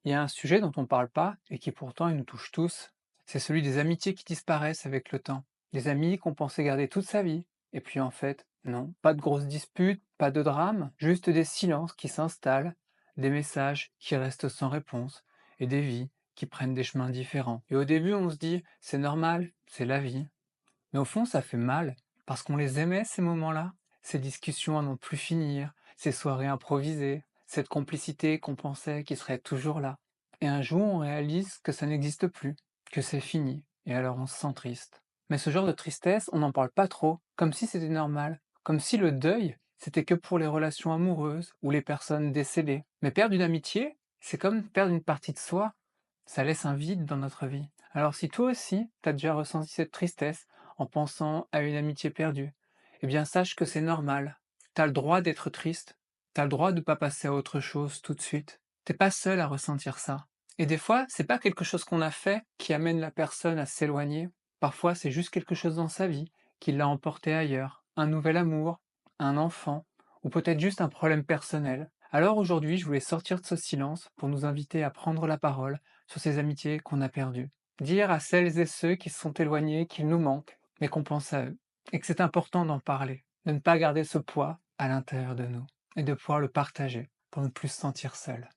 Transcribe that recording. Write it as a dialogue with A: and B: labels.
A: Il y a un sujet dont on ne parle pas et qui pourtant il nous touche tous. C'est celui des amitiés qui disparaissent avec le temps. Des amis qu'on pensait garder toute sa vie. Et puis en fait, non. Pas de grosses disputes, pas de drame, juste des silences qui s'installent, des messages qui restent sans réponse et des vies qui prennent des chemins différents. Et au début, on se dit, c'est normal, c'est la vie. Mais au fond, ça fait mal, parce qu'on les aimait ces moments-là, ces discussions à n'en plus finir, ces soirées improvisées, cette complicité qu'on pensait qui serait toujours là. Et un jour, on réalise que ça n'existe plus, que c'est fini, et alors on se sent triste. Mais ce genre de tristesse, on n'en parle pas trop, comme si c'était normal, comme si le deuil, c'était que pour les relations amoureuses ou les personnes décédées. Mais perdre une amitié, c'est comme perdre une partie de soi, ça laisse un vide dans notre vie. Alors si toi aussi, t'as déjà ressenti cette tristesse, en pensant à une amitié perdue, eh bien sache que c'est normal. T'as le droit d'être triste, t'as le droit de pas passer à autre chose tout de suite. T'es pas seul à ressentir ça. Et des fois, c'est pas quelque chose qu'on a fait qui amène la personne à s'éloigner. Parfois, c'est juste quelque chose dans sa vie qui l'a emporté ailleurs. Un nouvel amour, un enfant, ou peut-être juste un problème personnel. Alors aujourd'hui, je voulais sortir de ce silence pour nous inviter à prendre la parole sur ces amitiés qu'on a perdues. Dire à celles et ceux qui se sont éloignés qu'ils nous manquent, mais qu'on pense à eux, et que c'est important d'en parler, de ne pas garder ce poids à l'intérieur de nous, et de pouvoir le partager pour ne plus se sentir seul.